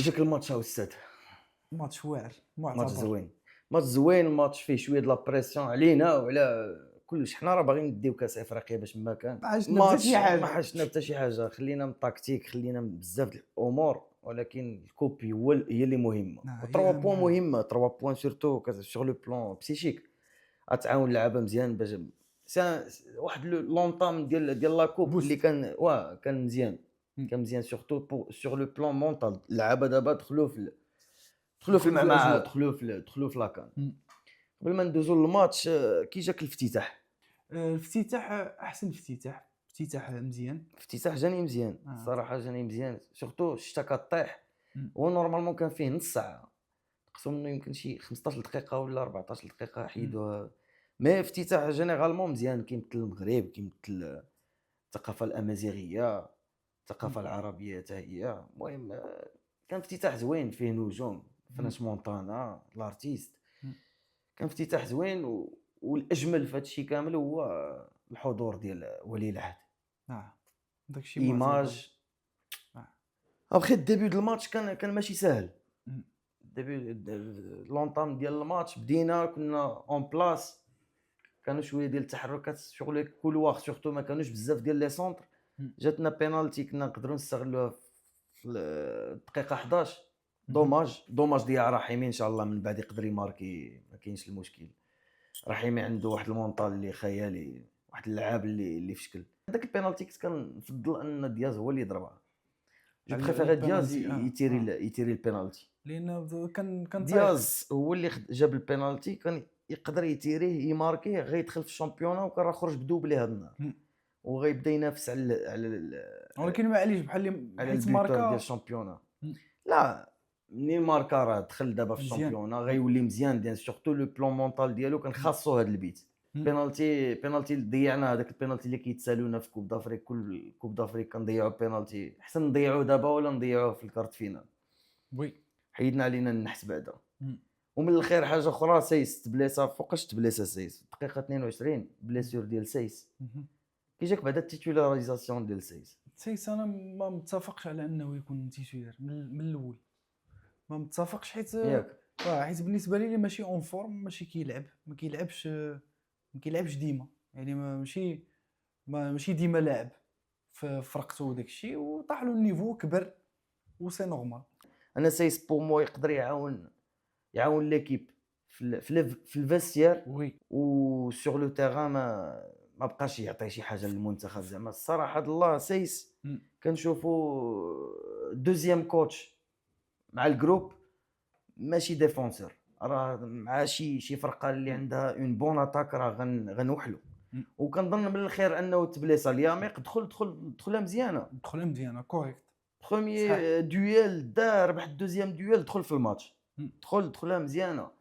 جاك الماتش استاذ؟ ماتش واعر ماتش معتبر. زوين، ماتش زوين، ماتش فيه شويه د لا بريسيون علينا وعلى كلش. حنا راه باغيين نديو كاس افريقيا باش ما كان ما عشنا حتى شي حاجة. ما حاجتنا حتى شي حاجه، خلينا من التكتيك، خلينا من بزاف د الامور، ولكن الكوب هي اللي مهمه. و 3 هي بوان مهمه، 3 بوان سورتو سور لو بلون بسيشيك، غتعاون اللعابه مزيان باش واحد لونطام ديال لا كوب اللي كان كان مزيان، كان مزيان سورتو سور لو بلون مونطال. اللعابه دابا دخلوا في المعمعه، دخلوا في لاكان. قبل ما ندوزو للماتش، كي جاك الافتتاح؟ الافتتاح احسن افتتاح مزيان. افتتاح جاني مزيان الصراحه، جاني مزيان سورتو الشتا كطيح. هو نورمالمون كان فيه نص ساعه، نقصوا منه يمكن شي 15 دقيقه ولا 14 دقيقه حيدوها. مي افتتاح جينيرالمون مزيان، كيمثل المغرب، كيمثل الثقافه الامازيغيه، الثقافه العربيه حتى هي. المهم كان افتتاح زوين، فيه نجوم، فرانش مونطانا لارتيست. كان افتتاح زوين والاجمل في هادشي كامل هو الحضور ديال ولي العهد. داكشي ايماج. ابخي الديبيو ديال الماتش كان ماشي ساهل. الديبيو لونطام ديال الماتش بدينا كنا اون بلاص، كانوا شويه ديال التحركات شغل كولوار، سورتو ما كانوش بزاف ديال لي سونتر. جاتنا بينالتي كنا نقدروا نستغلوها في الدقيقه 11. دوماج ديال رحيمي، ان شاء الله من بعد يقدر يماركي، ما كاينش المشكل. رحيمي عنده واحد المونطال اللي خيالي، واحد اللعاب اللي في شكل. هذاك البينالتي كنت كنفضل ان دياز هو اللي يضربها. جو بريفير دياز يتيري البينالتي، لان كان دياز هو اللي جاب البينالتي، كان يقدر يتيريه يماركيه، غيدخل في الشامبيونا وكان راه خرج بدوبلي هذا النهار، وغيبدا ينافس ولكن معليش بحال حيت ماركا ديال الشامبيونا. لا منين ماركا راه دخل دابا في الشامبيونا غيولي مزيان ديال سورتو لو بلون مونطال ديالو كان خاصو هذا البيت. بينالتي ضيعنا، هذاك البينالتي اللي كيتسالونا في كوب دافريك، كل كوب دافريك كنضيعوا بينالتي، احسن نضيعوه دابا ولا نضيعوه في الكارت فينال. وي حيدنا علينا النحس بعدا. ومن الاخير حاجه اخرى، سايس تبليسا. فوقاش تبليسا سايس؟ دقيقه 22 بليسيور ديال سايس. كي جاك بعدا التيتولاريزاسيون ديال سايس؟ انا ما متفقش على انه يكون تيتولار من الاول، ما متفقش حيت حيت بالنسبه لي ماشي اون فورم، ماشي ما كيلعبش ديما، يعني ماشي ديما لاعب في فرقته وداك الشيء، وطاح له النيفو كبر وسي نورمال. انا سايس بو مو يقدر يعاون ليكيب في الفيستير و سور لو تيران. ما بقاش يعطي شي حاجه للمنتخب زعما الصراحه الله. سايس كنشوفو دوزيام كوتش مع الجروب، ماشي ديفونسور. راه مع شي فرقه اللي عندها اون بون اتاك راه غنوحلو. وكنظن من الخير انه تبليصه الياميق دخلها مزيانه كوريكت. بروميي دويل دار، ربح الدوزيام دويل، دخل في الماتش، دخلها مزيانه.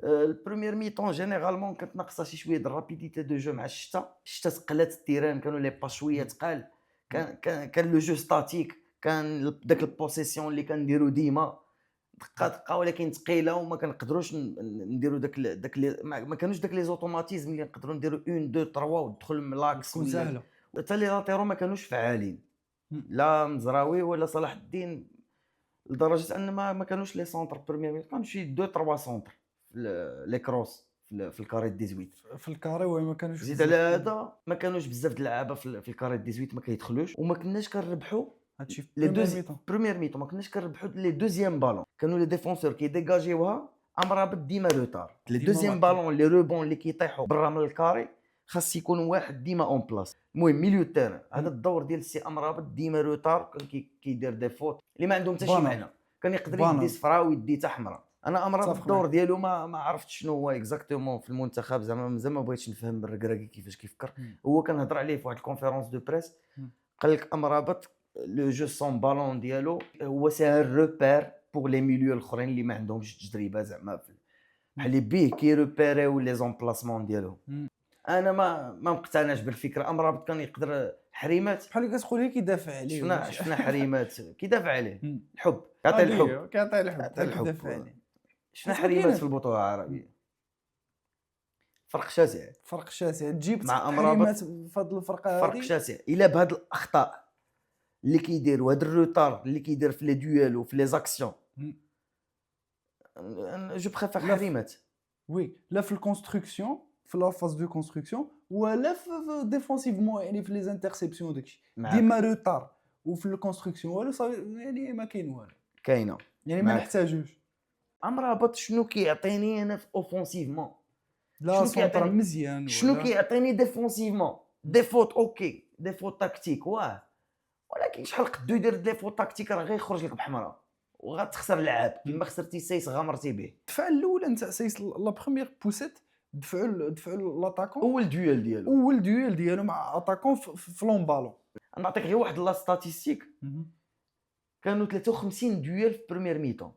البروميير ميطون جينيرالمون كانت ناقصه شي شويه د الرابيديتي دو جو مع الشتا تقلات التيران، كانوا لي با شويه تقال، كان لو جو ستاتيك، كان داك البوسيسيون اللي كنديرو ديما دقه ولكن ثقيله، وما كنقدروش نديرو داك ما كانوش داك لي زوتوماتيزم اللي نقدروا نديرو 1 2 3 ودخل من لاكس تكون سهله. حتى لي لاتيرو ما كانوش فعالين، لا مزراوي ولا صلاح الدين، لدرجه ان ما كانوش لي سونتر بروميير، كانوا شي 2 3 سونتر لي كروس في الكاري 18 في الكاري، وما كانوش زيد على هذا ما كانوش بزاف د اللعابه في الكاري 18 ما كيدخلوش، وما كناش كنربحوا هادشي في لي بروميير ميطون، ما كناش كنربحوا لي دوزيام بالون، كانوا لي ديفونسور كيديجاجيوها امرابط ديما روتار. لي دوزيام بالون لي روبون اللي كيطيحوا برا من الكاري خاص يكون واحد ديما اون بلاص. المهم ميليو تيران، هذا الدور ديال السي امرابط ديما روتار، كان كيدير دي فوت اللي ما عندهم حتى شي معنى، كان يقدر يدي صفراء ويدي حتى حمراء. انا امرابط الدور ديالو ما عرفت شنو هو اكزاكتومون في المنتخب، زعما مازال ما بغيتش نفهم الركراكي كيفاش كيفكر. هو كنهضر عليه في واحد الكونفيرونس دو بريس، قال لك امرابط لو جو سون بالون ديالو هو سي روبير بور لي ميليو الاخرين اللي ما عندهمش تجربه، زعما بحال بيه كيروبيريو لي زومبلاسمون ديالهم. انا ما مقتنعش بالفكره. امرابط كان يقدر حريمات بحال اللي كتقول لي كيدافع عليه، شفنا حريمات كيدافع عليه، الحب كيعطي الحب، كيعطي الحب كيدافع عليه. شفنا حريمات في البطوله العربيه، فرق شاسع. تجيب مع حريمات في هذه الفرقه هذه، فرق شاسع. الا بهاد الاخطاء اللي كيدير وهذا الروتار اللي كيدير في لي دويل وفي لي زاكسيون جو بريفير لا حريمات. وي لا في الكونستركسيون في لا فاز دو كونستركسيون ولا في ديفونسيفمون يعني في لي زانترسيبسيون داكشي معاك. ديما روتار وفي الكونستركسيون والو يعني ما كاين والو كاينه يعني ما معاك. نحتاجوش. امرابط شنو كيعطيني انا في اوفونسيفمون؟ لا شنو سونتر كيعطيني مزيان شنو ولا كيعطيني ديفونسيفمون؟ دي فوت اوكي، دي فوت تاكتيك واه، ولكن شحال قدو يدير دي فوت تاكتيك راه غيخرج لك بحمراء وغتخسر اللعاب كيما خسرتي سيس غامرتي به. الدفعه الاولى نتاع سايس لا بروميير بوسيت دفعوا لاتاكون اول دويل ديالو. اول دويل ديالو مع اتاكون في لون بالون. نعطيك غير واحد لا ستاتيستيك، كانوا 53 دويل في بريمير ميتون،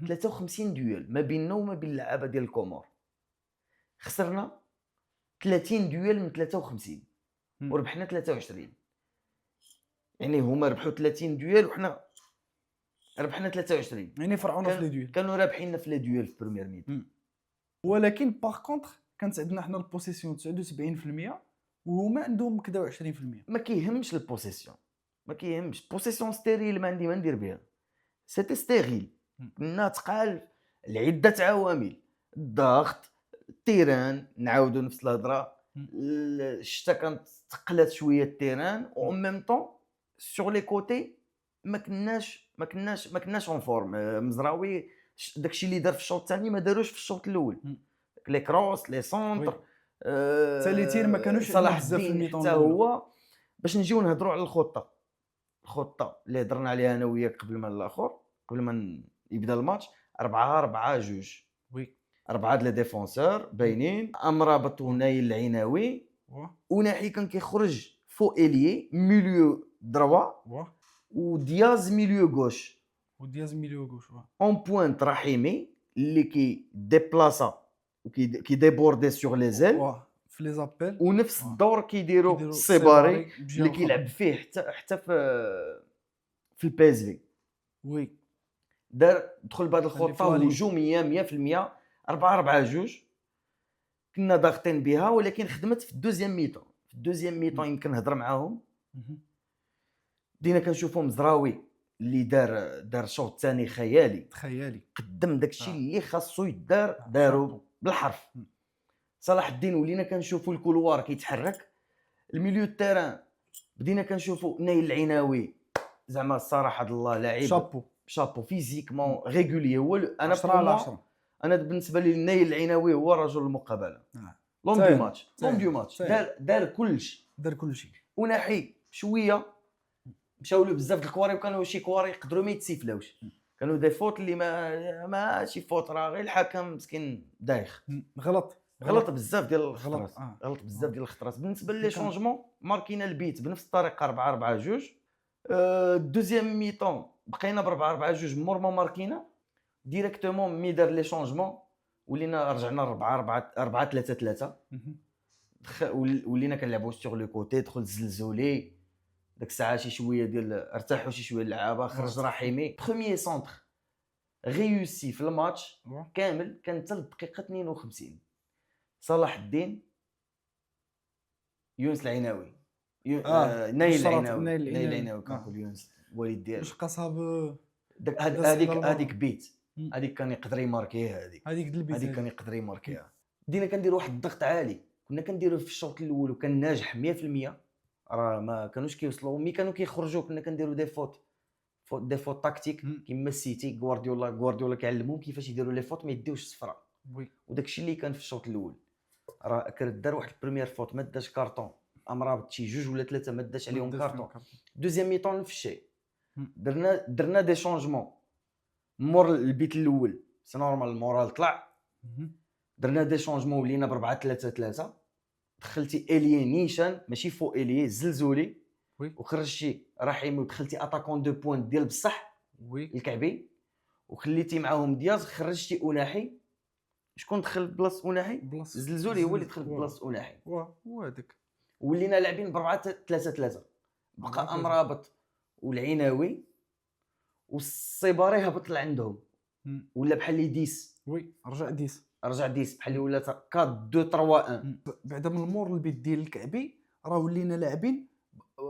53 دويل ما بيننا وما بين اللعابه ديال الكومور، خسرنا 30 دويل من 53 وربحنا 23. يعني هما ربحوا 30 دويل وحنا ربحنا 23. يعني فرعونا في لي دويل كانوا رابحين في لي دويل في بريمير ميتون. ولكن باغ كونطخ كانت عندنا حنا البوسيسيون 79% وهما عندهم كدا 20%. ما كيهمش البوسيسيون، ما كيهمش بوسيسيون ستيريل، ما عندي ما ندير بها، سيتي ستيريل. كنا تقال لعده عوامل، الضغط، التيران، نعاودوا نفس الهضره، الشتا كانت تقلات شويه التيران و ميم طون سور لي كوتي ما كناش اون فورم. مزراوي داكشي اللي دار في الشوط الثاني ما داروش في الشوط الاول، لي كروس لي سونتر حتى لي تير ما كانوش صلاح بزاف في الدين الميطون حتى هو. باش نجيو نهضروا على الخطه اللي هضرنا عليها انا وياك قبل ما الاخر، قبل ما يبدا الماتش. 4-4-2 وي 4 د لي ديفونسور باينين، امرابط ونايل العناوي، وناحي كان كيخرج فو اليي ميليو دروا ودياز ميليو غوش ودياز ميليو غوش اون بوينت رحيمي اللي كي ديبلاسا وكي ديبوردي سور لي زيل في لي زابيل، ونفس الدور كيديروا السيباري السيباري اللي كيلعب فيه حتى في البي اس في. وي دخل بهذه الخطه هجوميه 100%. 4-4-2 كنا ضاغطين بها، ولكن خدمت في الدوزيام ميطون. في الدوزيام ميطون يمكن نهضر معاهم، بدينا كنشوفوا مزراوي اللي دار الشوط الثاني خيالي، قدم داكشي اللي خاصو يدار دارو بالحرف. صلاح الدين ولينا كنشوفوا الكولوار كيتحرك، الميليو التيران بدينا كنشوفوا نايل العناوي، زعما الصراحه د الله لاعب شابو فيزيكمون ريغولي. هو انا 10 على 10. انا بالنسبه لي نايل العناوي هو رجل المقابله. لون دو ماتش دار كلشي وناحي شويه مشاو له بزاف د الكواري، وكانوا شي كواري يقدروا ما يتسيفلاوش، كانوا دي فوت اللي ماشي فوت، راه غير الحكم مسكين دايخ غلط بزاف ديال الخطرات. غلط بزاف ديال الخطرات. بالنسبه لي شونجمون ماركينا البيت بنفس الطريقه 4-4-2. دوزيام ميطون بقينا ب 4-4-2 مور ما ماركينا ديريكتومون. مي دار لي شونجمون ولينا رجعنا 4-4-3 ولينا كنلعبوا سور لو كوتي. دخل زلزولي داك الساعه شي شويه ديال ارتاحوا شي شويه اللعابه، خرج رحيمي بروميير سونتر ريوسي في الماتش كامل كان حتى الدقيقه 52. صلاح الدين يونس العناوي نايل العناوي كنقول يونس الوالد ديالو واش قاصها هذيك بيت هذيك كان يقدر يماركيها، هذيك كان يقدر يماركيها. بدينا كنديروا واحد الضغط عالي، كنا كنديروه في الشوط الاول وكان ناجح 100%. راه ما كانوش كيوصلوا، مي كانوا كيخرجوا كنا كنديروا دي فوت تاكتيك كيما السيتي. غوارديولا كيعلمهم كيفاش يديروا لي فوت ما يديوش الصفراء. وداكشي اللي كان في الشوط الاول. راه كان دار واحد البريمير فوت ما داش كارطون، امرابط شي 2 ولا 3 ما داش عليهم كارطون. دوزيام ميطون نفس الشيء، درنا دي شونجمون مور البيت الاول سي نورمال المورال طلع. درنا دي شونجمون ولينا ب 4-3-3. دخلتي اليي نيشان ماشي فو اليي زلزولي وخرجتي رحيم ودخلتي اتاكون دو بوينت ديال بصح الكعبي وخليتي معاهم دياز. خرجتي اوناحي، شكون دخل بلاص اوناحي؟ زلزولي هو اللي دخل بلاص اوناحي. هو هذاك ولينا لاعبين ب 4-3-3. بقى امرابط والعناوي والصباري هبط لعندهم ولا بحال لي 10. رجع 10 بحال ولا 4-2-3-1. بعدا من المور البيت ديال الكعبي راه ولينا لاعبين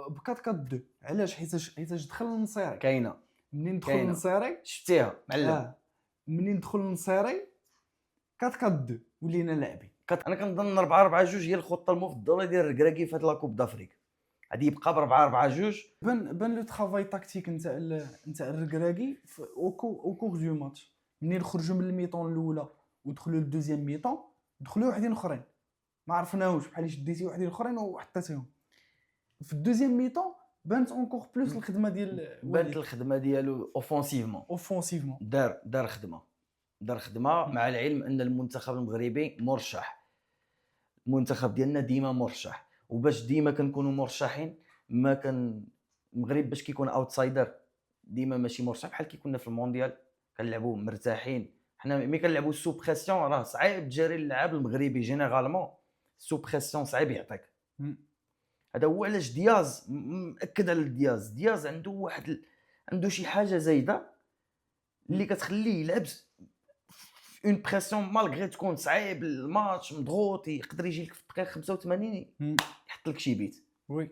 ب 4-4-2. علاش؟ حيتاش دخل النصيري. كاينه منين دخل كاينة. النصيري شفتيها معلم. منين دخل النصيري 4-4-2 ولينا لاعبين. انا كنظن 4-4-2 هي الخطه المفضله ديال الركراكي في هاد لاكوب دافريك. غادي يبقى ب 4-4-2. بان لو ترافاي تاكتيك نتاع الركراكي او كور دو ماتش. منين خرجوا من الميطون الاولى ودخلوا للدوزيام ميطون، دخلوا وحدين اخرين ما عرفناهوش، بحال شديتي وحدين اخرين وحطيتيهم في الدوزيام ميطون. بانت اونكور بلوس الخدمه ديال بانت الخدمه ديالو اوفونسيفمون. اوفونسيفمون. دار خدمه مع العلم ان المنتخب المغربي مرشح. المنتخب ديالنا ديما مرشح، وباش ديما كنكونوا مرشحين ما كان المغرب باش كيكون اوتسايدر ديما ماشي مرشح بحال كي كنا في المونديال كنلعبوا مرتاحين. حنا ملي كنلعبوا سو بريسيون راه صعيب تجاري اللاعب المغربي جينيرالمون. سو بريسيون صعيب يعطيك. هذا هو علاش دياز مأكد على دياز عنده شي حاجه زايده اللي كتخليه يلعب اون بريسيون مالغري تكون صعيب الماتش مضغوط، يقدر يجي لك في الدقيقه 85 يحط لك شي بيت. وي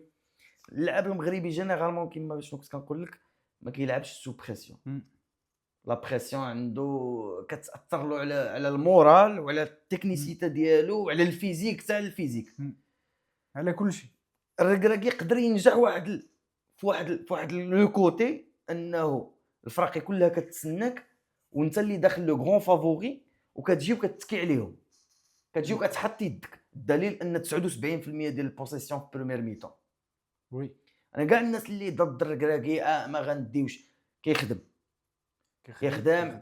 اللاعب المغربي جينيرالمون كيما شنو كنت كنقول لك ما كيلعبش سو بريسيون. لا بريسيون عنده كتاثر له على المورال وعلى التكنيسيته ديالو وعلى الفيزيك تاع الفيزيك، على كل شيء. الركراكي يقدر ينجح في واحد لو كوتي انه الفرق كلها كتسناك وانت اللي داخل لو غران فافوري وكتجي وكتكي عليهم، كتجي وكتحط يدك. الدليل ان 79% ديال البوسيسيون في بريمير ميتون. وي انا كاع الناس اللي ضد الركراكي ما غنديوش كيخدم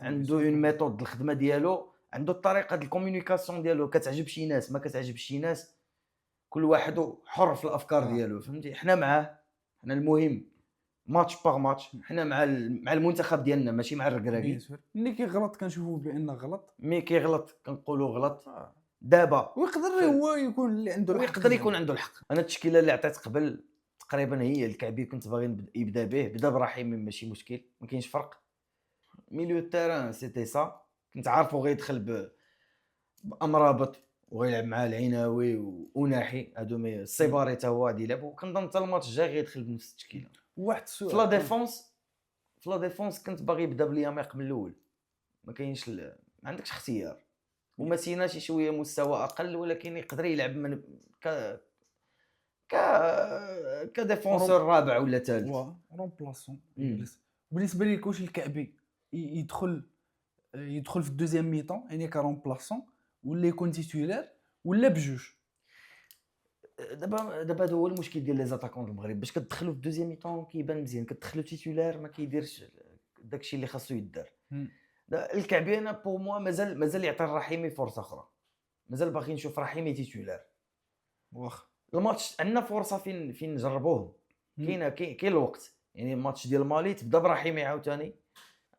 عنده اون ميثود الخدمه ديالو، عنده الطريقه ديال الكومونيكاسيون ديالو كتعجب شي ناس ما كتعجبش شي ناس، كل واحد حر في الافكار ديالو فهمتي. حنا معاه، حنا المهم ماتش باغ ماتش حنا مع المنتخب ديالنا ماشي مع الركراكي. ملي كيغلط كنشوفوا بان غلط، مي كيغلط كنقولوا غلط. دابا ويقدر هو يكون اللي عنده الحق، ويقدر يكون عنده الحق. انا التشكيله اللي عطيت قبل تقريبا هي الكعبي كنت باغي يبدا به، بدا برحيمي ماشي مشكل ما كاينش فرق. ميليو تيران سيتي سا كنت عارفو غيدخل بامرابط وغيلعب مع العناوي وناحي هادو السيباري حتى هو غادي يلعب، وكنظن حتى الماتش الجاي غيدخل بنفس التشكيله. واحد السؤال في لا ديفونس كنت باغي يبدا بلياميق من الاول، ما كاينش ما عندكش اختيار، وما سينا شي شويه مستوى اقل ولكن يقدر يلعب من كديفونسور رابع ولا ثالث رومبلاسون. بالنسبه لي كوش الكعبي يدخل في الدوزيام ميطون يعني كرومبلاسون ولا يكون تيتولار ولا بجوج. دابا هذا هو المشكل ديال لي زاتاكون المغرب، باش كتدخلوا في الدوزيام ميطون كيبان مزيان، كتدخلوا تيتولار ما كيديرش داكشي اللي خاصو يدار. الكعبي انا بور موا مازال يعطي الرحيمي فرصه اخرى، مازال باغي نشوف رحيمي تيتولار. واخا الماتش عندنا فرصه فين نجربوه، كاين الوقت. يعني الماتش ديال مالي تبدا برحيمي عاوتاني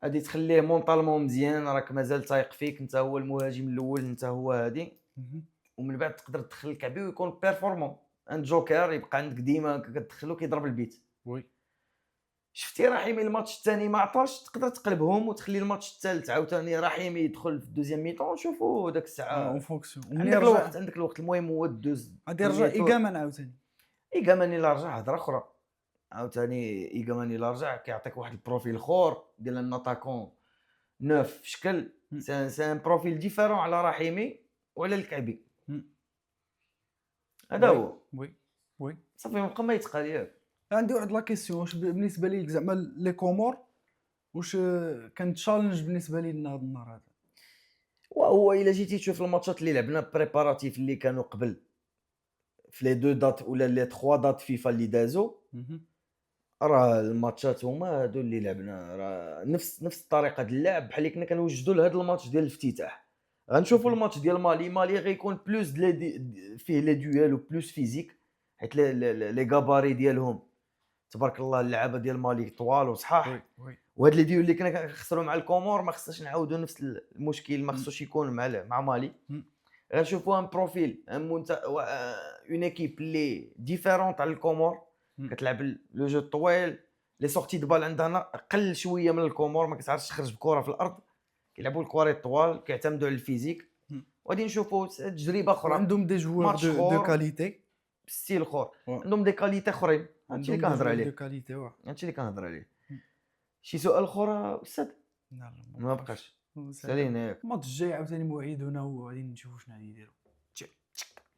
غادي تخليه مونطالمون مزيان، راك مازال تايق فيك، انت هو المهاجم الاول، انت هو هادي، ومن بعد تقدر تدخل الكعبي ويكون بيرفورمون. عند جوكر يبقى عندك ديما كتدخلو كيضرب البيت. وي شفتي رحيمي الماتش الثاني ما عطاش، تقدر تقلبهم وتخلي الماتش الثالث عاوتاني رحيمي يدخل في الدوزيام ميطون ونشوفوا داك الساعه اون فونكسيون. عندك الوقت المهم هو الدوز غادي يرجع ايكامان عاوتاني. ايكامان الا رجع هضره اخرى عاوتاني. ايكامان الا رجع كيعطيك واحد البروفيل اخر ديال الناتاكون نوف في شكل سي ان بروفيل ديفيرون على رحيمي وعلى الكعبي. هذا هو. وي صافي مابقى ما يتقال ياك. عندي واحد لا كيسيون، واش بالنسبه لي زعما لي كومور واش كان تشالنج بالنسبه لي لهذا النهار هذا؟ وهو الا جيتي تشوف الماتشات اللي لعبنا بريباراتيف اللي كانوا قبل في لي دو دات ولا لي 3 دات فيفا اللي دازو، راه الماتشات هما هادو اللي لعبنا، راه نفس الطريقه ديال اللعب بحال اللي كنا كنوجدوا لهذا الماتش ديال الافتتاح. غنشوفوا الماتش ديال مالي غيكون بلوس فيه لي دويل وبلوس فيزيك، حيت لي غاباري ديالهم تبارك الله اللعابه ديال مالي طوال وصحاح. وهاد لي ديول اللي كنا كنخسروا مع الكومور ما خصناش نعاودوا نفس المشكل، ما خصوش يكون مع مالي. غنشوفوا ان بروفيل اون ايكيب اللي ديفيرونت على الكومور، كتلعب لو جو طويل، لي سورتي دو بال عندنا اقل شويه من الكومور، ما كتعرفش تخرج بكره في الارض، كيلعبوا الكواري طوال، كيعتمدوا على الفيزيك. وغادي نشوفوا تجربه اخرى. عندهم دي جوار دو كاليتي ستيل اخر، عندهم دي كاليتي اخرين. هادشي اللي كنهضر عليه. دو كاليتي واه. هادشي اللي كنهضر عليه. شي سؤال اخر استاذ؟ لا ما بقاش. سالينا سالينا ياك. الماتش الجاي عاوتاني موعدونا وغادي نشوفوا شنو غادي يديروا.